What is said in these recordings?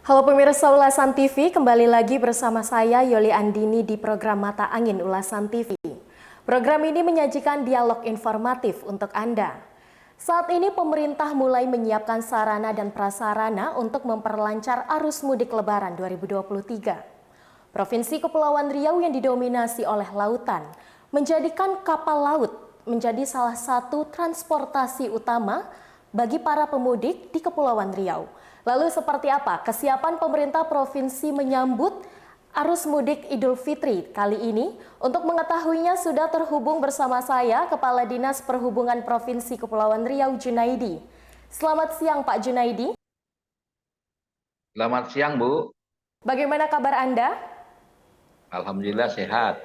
Halo pemirsa Ulasan TV, kembali lagi bersama saya Yoli Andini di program Mata Angin Ulasan TV. Program ini menyajikan dialog informatif untuk Anda. Saat ini pemerintah mulai menyiapkan sarana dan prasarana untuk memperlancar arus mudik Lebaran 2023. Provinsi Kepulauan Riau yang didominasi oleh lautan menjadikan kapal laut menjadi salah satu transportasi utama bagi para pemudik di Kepulauan Riau. Lalu seperti apa kesiapan pemerintah provinsi menyambut arus mudik Idul Fitri kali ini? Untuk mengetahuinya sudah terhubung bersama saya Kepala Dinas Perhubungan Provinsi Kepulauan Riau Junaidi. Selamat siang Pak Junaidi. Selamat siang, Bu. Bagaimana kabar Anda? Alhamdulillah sehat.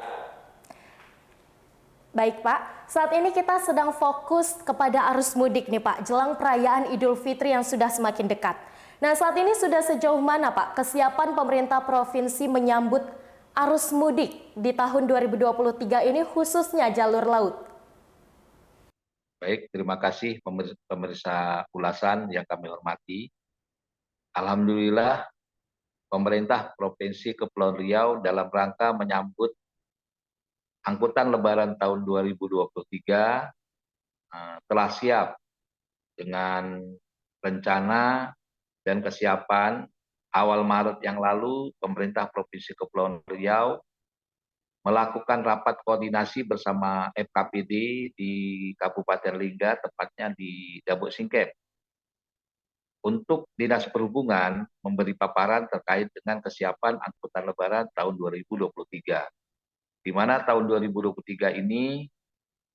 Baik Pak, saat ini kita sedang fokus kepada arus mudik nih Pak, jelang perayaan Idul Fitri yang sudah semakin dekat. Nah saat ini sudah sejauh mana Pak kesiapan pemerintah provinsi menyambut arus mudik di tahun 2023 ini khususnya jalur laut? Baik, terima kasih pemirsa ulasan yang kami hormati. Alhamdulillah, pemerintah Provinsi Kepulauan Riau dalam rangka menyambut angkutan Lebaran tahun 2023 telah siap dengan rencana dan kesiapan. Awal Maret yang lalu, pemerintah Provinsi Kepulauan Riau melakukan rapat koordinasi bersama FKPD di Kabupaten Lingga, tepatnya di Dabuk Singkep, untuk Dinas Perhubungan memberi paparan terkait dengan kesiapan angkutan Lebaran tahun 2023. Di mana tahun 2023 ini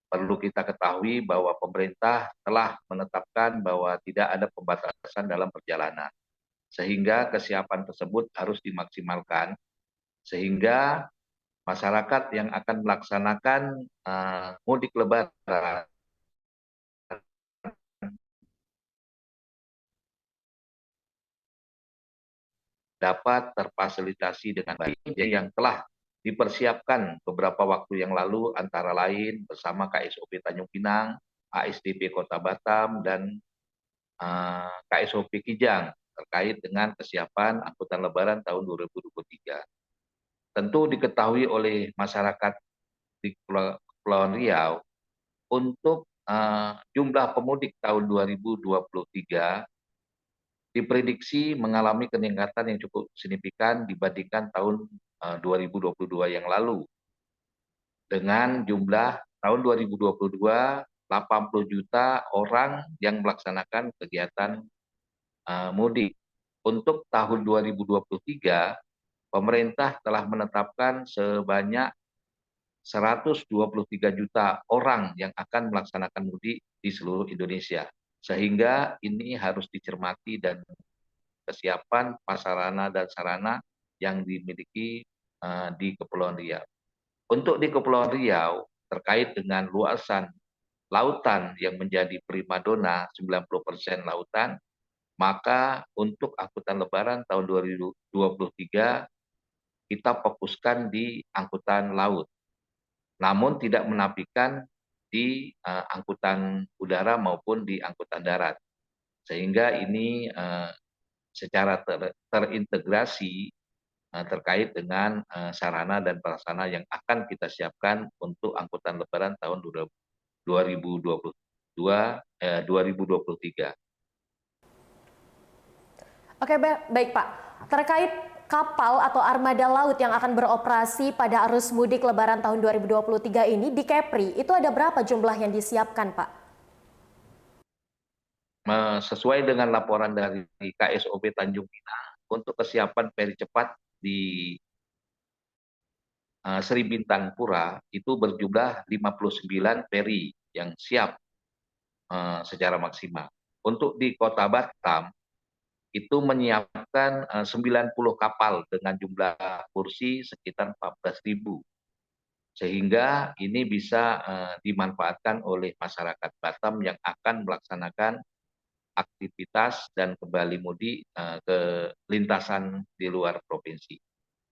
perlu kita ketahui bahwa pemerintah telah menetapkan bahwa tidak ada pembatasan dalam perjalanan. Sehingga kesiapan tersebut harus dimaksimalkan, sehingga masyarakat yang akan melaksanakan mudik Lebaran dapat terfasilitasi dengan baik. Jadi yang telah dipersiapkan beberapa waktu yang lalu antara lain bersama KSOP Tanjung Pinang, ASDP Kota Batam, dan KSOP Kijang terkait dengan kesiapan angkutan Lebaran tahun 2023. Tentu diketahui oleh masyarakat di Kepulauan Riau untuk jumlah pemudik tahun 2023 diprediksi mengalami peningkatan yang cukup signifikan dibandingkan tahun 2022 yang lalu. Dengan jumlah tahun 2022 80 juta orang yang melaksanakan kegiatan mudik. Untuk tahun 2023, pemerintah telah menetapkan sebanyak 123 juta orang yang akan melaksanakan mudik di seluruh Indonesia. Sehingga ini harus dicermati dan kesiapan prasarana dan sarana yang dimiliki di Kepulauan Riau. Untuk di Kepulauan Riau, terkait dengan luasan lautan yang menjadi primadona 90% lautan, maka untuk angkutan Lebaran tahun 2023 kita fokuskan di angkutan laut. Namun tidak menafikan di angkutan udara maupun di angkutan darat. Sehingga ini secara terintegrasi terkait dengan sarana dan prasarana yang akan kita siapkan untuk angkutan Lebaran tahun 2023. Oke baik Pak, terkait kapal atau armada laut yang akan beroperasi pada arus mudik Lebaran tahun 2023 ini di Kepri, itu ada berapa jumlah yang disiapkan Pak? Sesuai dengan laporan dari KSOP Tanjung Pinang, untuk kesiapan peri cepat di Sri Bintang Pura itu berjumlah 59 peri yang siap secara maksimal. Untuk di Kota Batam itu menyiapkan 90 kapal dengan jumlah kursi sekitar 14.000. Sehingga ini bisa dimanfaatkan oleh masyarakat Batam yang akan melaksanakan aktivitas dan kembali mudik ke lintasan di luar provinsi.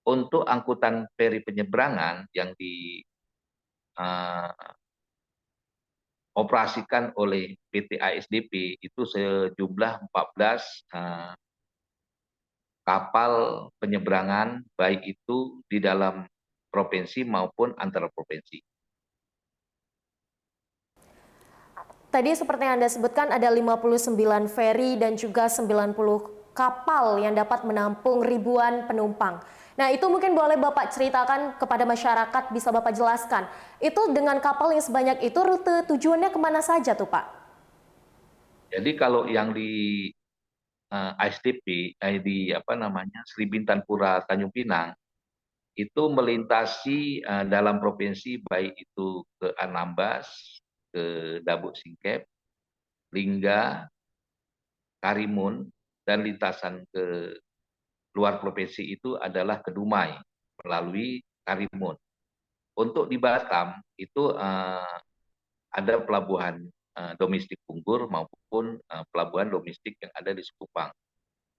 Untuk angkutan feri penyeberangan yang dioperasikan oleh PT ASDP itu sejumlah 14 kapal penyeberangan baik itu di dalam provinsi maupun antar provinsi. Tadi seperti yang Anda sebutkan ada 59 feri dan juga 90 kapal yang dapat menampung ribuan penumpang. Nah, itu mungkin boleh Bapak ceritakan kepada masyarakat, bisa Bapak jelaskan. Itu dengan kapal yang sebanyak itu rute tujuannya kemana saja tuh Pak? Jadi kalau yang di ASDP, di apa namanya Sri Bintang Pura Tanjung Pinang, itu melintasi dalam provinsi baik itu ke Anambas, ke Dabuk Singkep, Lingga, Karimun, dan lintasan ke luar provinsi itu adalah ke Dumai melalui Karimun. Untuk di Batam itu ada pelabuhan domestik Punggur maupun pelabuhan domestik yang ada di Sekupang.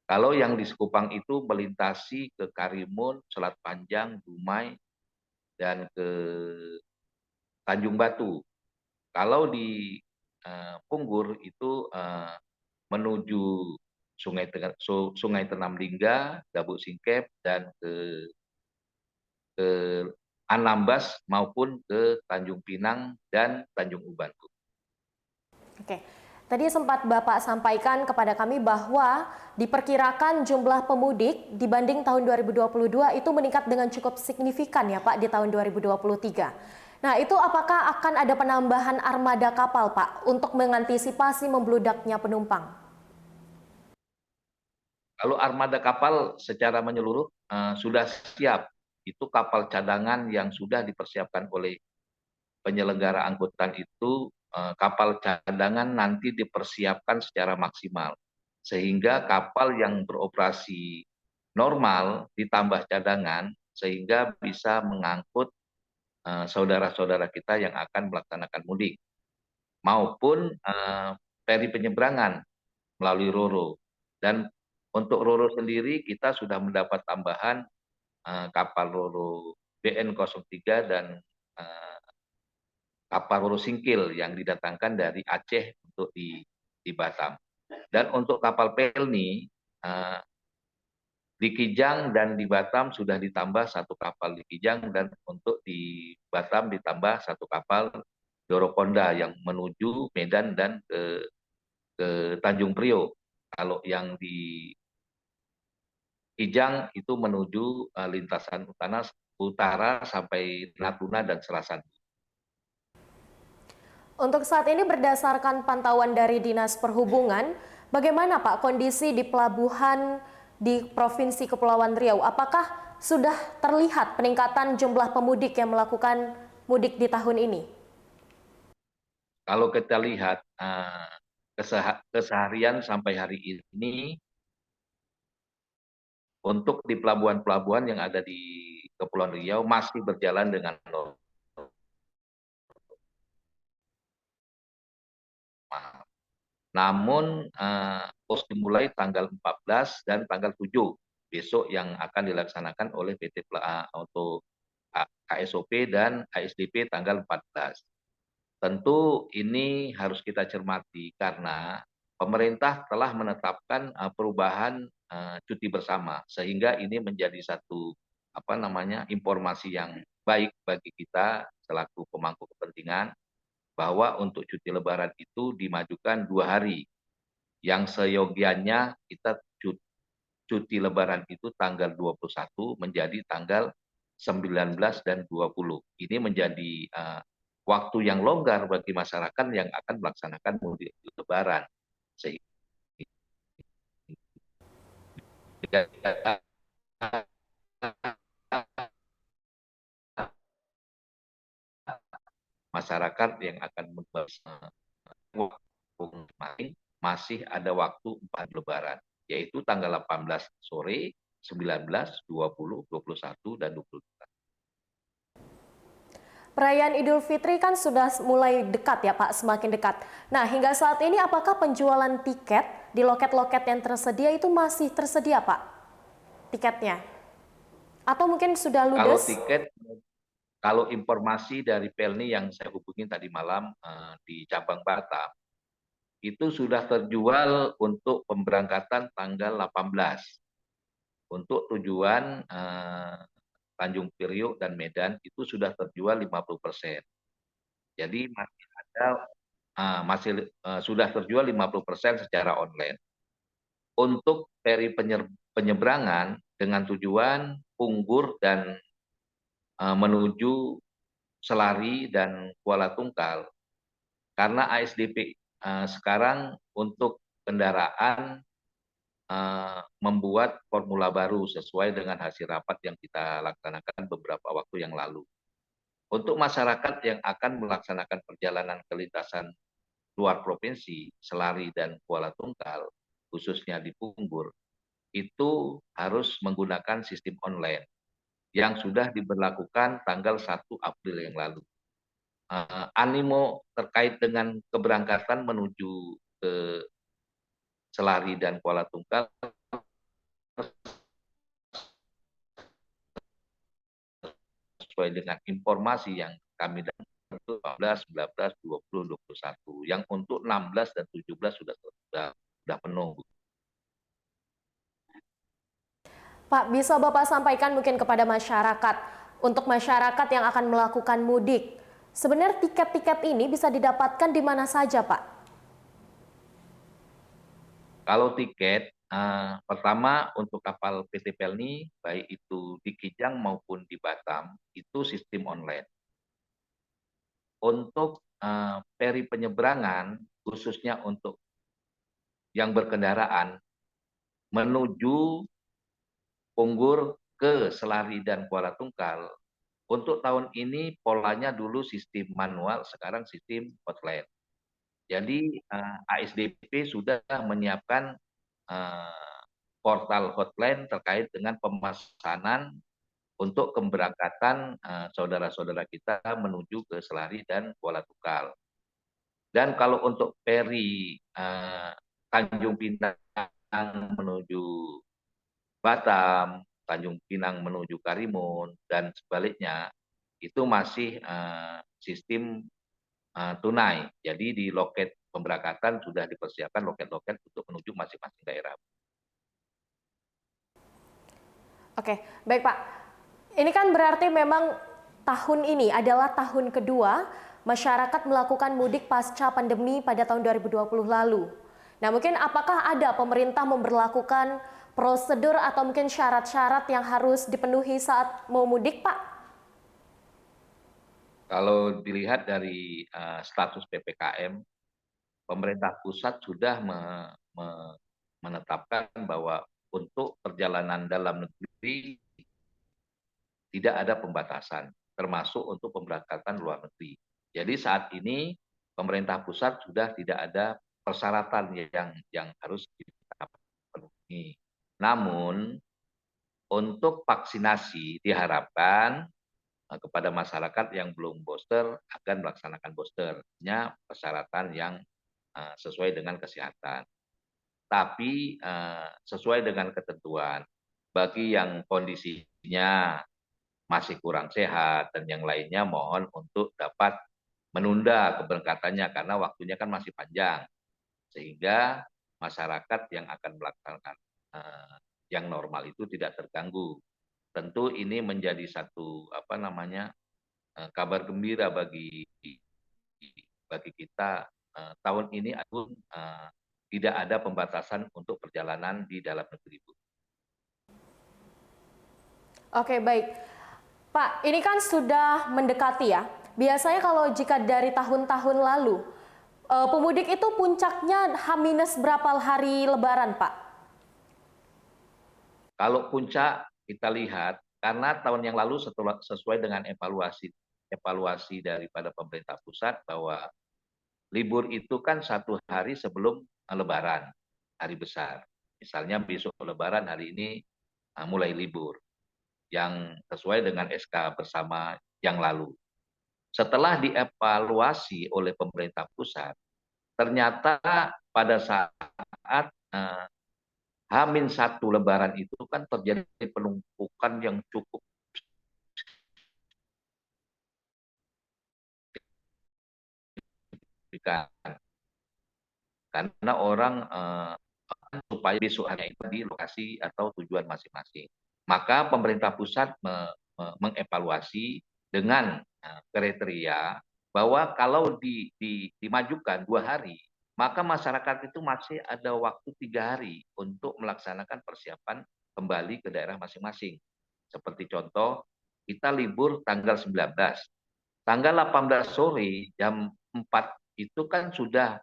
Kalau yang di Sekupang itu melintasi ke Karimun, Selat Panjang, Dumai, dan ke Tanjung Batu. Kalau di Punggur itu menuju Sungai Tenam Lingga, Dabuk Singkep, dan ke Anambas maupun ke Tanjung Pinang dan Tanjung Uban. Oke, tadi sempat Bapak sampaikan kepada kami bahwa diperkirakan jumlah pemudik dibanding tahun 2022 itu meningkat dengan cukup signifikan ya Pak di tahun 2023. Nah, itu apakah akan ada penambahan armada kapal Pak untuk mengantisipasi membludaknya penumpang? Kalau armada kapal secara menyeluruh sudah siap. Itu kapal cadangan yang sudah dipersiapkan oleh penyelenggara angkutan itu, kapal cadangan nanti dipersiapkan secara maksimal. Sehingga kapal yang beroperasi normal ditambah cadangan sehingga bisa mengangkut saudara-saudara kita yang akan melaksanakan mudik maupun feri penyeberangan melalui Roro. Dan untuk Roro sendiri kita sudah mendapat tambahan kapal Roro BN03 dan kapal Roro Singkil yang didatangkan dari Aceh untuk di Batam. Dan untuk kapal Pelni di Kijang dan di Batam sudah ditambah satu kapal di Kijang, dan untuk di Batam ditambah satu kapal Dorokonda yang menuju Medan dan ke Tanjung Priok. Kalau yang di Kijang itu menuju lintasan utara sampai Natuna dan Serasan. Untuk saat ini berdasarkan pantauan dari Dinas Perhubungan, bagaimana Pak kondisi di pelabuhan di Provinsi Kepulauan Riau? Apakah sudah terlihat peningkatan jumlah pemudik yang melakukan mudik di tahun ini? Kalau kita lihat keseharian sampai hari ini untuk di pelabuhan-pelabuhan yang ada di Kepulauan Riau masih berjalan dengan normal. Namun dimulai tanggal 14 dan tanggal 7 besok yang akan dilaksanakan oleh PT untuk KSOP dan ASDP tanggal 14. Tentu ini harus kita cermati karena pemerintah telah menetapkan perubahan cuti bersama, sehingga ini menjadi satu informasi yang baik bagi kita selaku pemangku kepentingan bahwa untuk cuti Lebaran itu dimajukan 2 hari, yang seyogianya kita cuti Lebaran itu tanggal 21 menjadi tanggal 19 dan 20. Ini menjadi waktu yang longgar bagi masyarakat yang akan melaksanakan mudik Lebaran. Sehingga masyarakat yang akan masih ada waktu 4 Lebaran, yaitu tanggal 18 sore, 19, 20, 21, dan 22. Perayaan Idul Fitri kan sudah mulai dekat ya Pak, semakin dekat. Nah, hingga saat ini apakah penjualan tiket di loket-loket yang tersedia itu masih tersedia Pak tiketnya? Atau mungkin sudah Kalau ludes? tiket, kalau informasi dari Pelni yang saya hubungi tadi malam di cabang Batam, itu sudah terjual untuk pemberangkatan tanggal 18. Untuk tujuan Tanjung Priok dan Medan itu sudah terjual 50%. Jadi masih ada sudah terjual 50% secara online. Untuk peri penyeberangan dengan tujuan Punggur dan menuju Selari dan Kuala Tungkal, karena ASDP sekarang untuk kendaraan membuat formula baru sesuai dengan hasil rapat yang kita laksanakan beberapa waktu yang lalu. Untuk masyarakat yang akan melaksanakan perjalanan ke lintasan luar provinsi, Selari dan Kuala Tungkal, khususnya di Punggur, itu harus menggunakan sistem online yang sudah diberlakukan tanggal 1 April yang lalu. Animo terkait dengan keberangkatan menuju ke Selari dan Kuala Tungkal sesuai dengan informasi yang kami dapat 18, 19, 20, 21. Yang untuk 16 dan 17 sudah penuh. Pak, bisa Bapak sampaikan mungkin kepada masyarakat, untuk masyarakat yang akan melakukan mudik, sebenarnya tiket-tiket ini bisa didapatkan di mana saja, Pak? Kalau tiket, pertama untuk kapal PT Pelni, baik itu di Kijang maupun di Batam, itu sistem online. Untuk peri penyeberangan, khususnya untuk yang berkendaraan, menuju Punggur ke Selari dan Kuala Tungkal, untuk tahun ini polanya dulu sistem manual, sekarang sistem hotline. Jadi ASDP sudah menyiapkan portal hotline terkait dengan pemesanan untuk keberangkatan saudara-saudara kita menuju ke Selari dan Kuala Tungkal. Dan kalau untuk peri Tanjung Pinang menuju Batam, Tanjung Pinang menuju Karimun, dan sebaliknya, itu masih sistem tunai. Jadi di loket pemberangkatan sudah dipersiapkan loket-loket untuk menuju masing-masing daerah. Oke, baik Pak. Ini kan berarti memang tahun ini adalah tahun kedua masyarakat melakukan mudik pasca pandemi pada tahun 2020 lalu. Nah, mungkin apakah ada pemerintah memberlakukan prosedur atau mungkin syarat-syarat yang harus dipenuhi saat mau mudik, Pak? Kalau dilihat dari status PPKM, pemerintah pusat sudah menetapkan bahwa untuk perjalanan dalam negeri tidak ada pembatasan, termasuk untuk pemberangkatan luar negeri. Jadi saat ini pemerintah pusat sudah tidak ada persyaratan yang harus kita penuhi. Namun untuk vaksinasi diharapkan kepada masyarakat yang belum booster akan melaksanakan boosternya persyaratan yang sesuai dengan kesehatan. Tapi sesuai dengan ketentuan bagi yang kondisinya masih kurang sehat dan yang lainnya mohon untuk dapat menunda keberangkatannya karena waktunya kan masih panjang sehingga masyarakat yang akan melaksanakan yang normal itu tidak terganggu. Tentu ini menjadi satu kabar gembira bagi kita tahun ini tidak ada pembatasan untuk perjalanan di dalam negeri, Bu. Oke, baik. Pak, ini kan sudah mendekati ya. Biasanya kalau jika dari tahun-tahun lalu, pemudik itu puncaknya H- berapa hari Lebaran, Pak? Kalau puncak kita lihat karena tahun yang lalu sesuai dengan evaluasi daripada pemerintah pusat bahwa libur itu kan 1 hari sebelum Lebaran, hari besar. Misalnya besok Lebaran, hari ini mulai libur yang sesuai dengan SK bersama yang lalu. Setelah dievaluasi oleh pemerintah pusat, ternyata pada saat H-1 Lebaran itu kan terjadi penumpukan yang cukup signifikan. Karena orang supaya besok hanya itu di lokasi atau tujuan masing-masing. Maka pemerintah pusat mengevaluasi dengan kriteria bahwa kalau dimajukan 2 hari, maka masyarakat itu masih ada waktu 3 hari untuk melaksanakan persiapan kembali ke daerah masing-masing. Seperti contoh, kita libur tanggal 19, tanggal 18 sore jam 4 itu kan sudah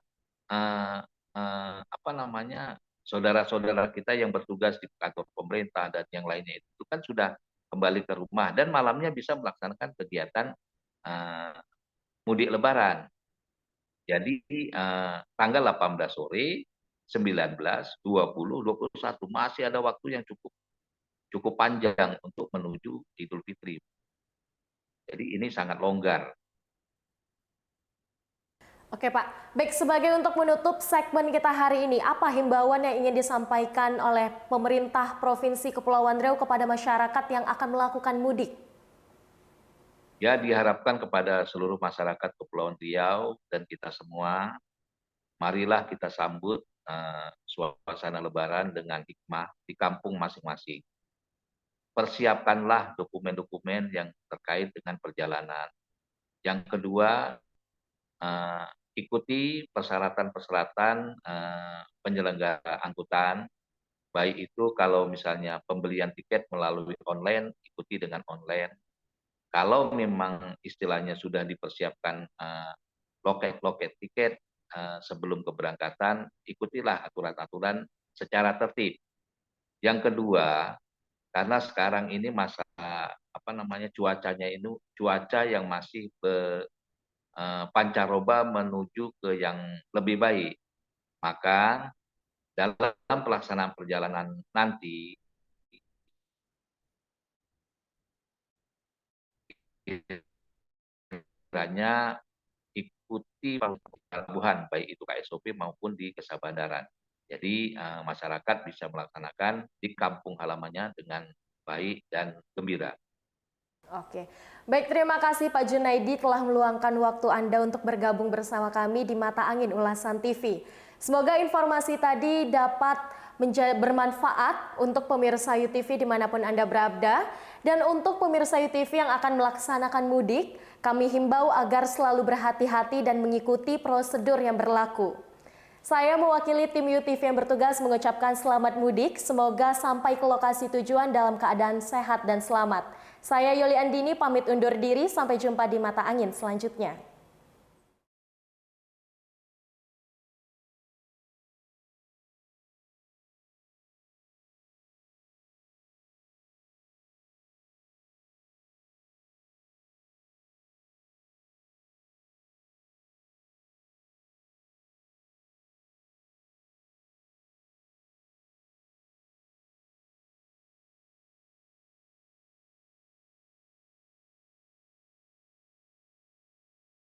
saudara-saudara kita yang bertugas di kantor pemerintah dan yang lainnya itu kan sudah kembali ke rumah dan malamnya bisa melaksanakan kegiatan eh, mudik lebaran. Jadi tanggal 18 sore, 19, 20, 21 masih ada waktu yang cukup cukup panjang untuk menuju Idul Fitri. Jadi ini sangat longgar. Oke Pak, baik sebagai untuk menutup segmen kita hari ini, apa himbauan yang ingin disampaikan oleh pemerintah Provinsi Kepulauan Riau kepada masyarakat yang akan melakukan mudik? Ya diharapkan kepada seluruh masyarakat Kepulauan Riau dan kita semua, marilah kita sambut suasana Lebaran dengan hikmah di kampung masing-masing. Persiapkanlah dokumen-dokumen yang terkait dengan perjalanan. Yang kedua, ikuti persyaratan-persyaratan penyelenggara angkutan, baik itu kalau misalnya pembelian tiket melalui online, ikuti dengan online. Kalau memang istilahnya sudah dipersiapkan loket-loket tiket sebelum keberangkatan, ikutilah aturan-aturan secara tertib. Yang kedua, karena sekarang ini masa cuacanya ini cuaca yang masih pancaroba menuju ke yang lebih baik. Maka dalam pelaksanaan perjalanan nanti, kiranya ikuti pelabuhan, baik itu KSOP maupun di Kesabandaran. Jadi masyarakat bisa melaksanakan di kampung halamannya dengan baik dan gembira. Oke, baik terima kasih Pak Junaidi telah meluangkan waktu Anda untuk bergabung bersama kami di Mata Angin Ulasan TV. Semoga informasi tadi dapat bermanfaat untuk pemirsa UTV dimanapun Anda berada. Dan untuk pemirsa UTV yang akan melaksanakan mudik, kami himbau agar selalu berhati-hati dan mengikuti prosedur yang berlaku. Saya mewakili tim UTV yang bertugas mengucapkan selamat mudik, semoga sampai ke lokasi tujuan dalam keadaan sehat dan selamat. Saya Yoli Andini pamit undur diri, sampai jumpa di Mata Angin selanjutnya.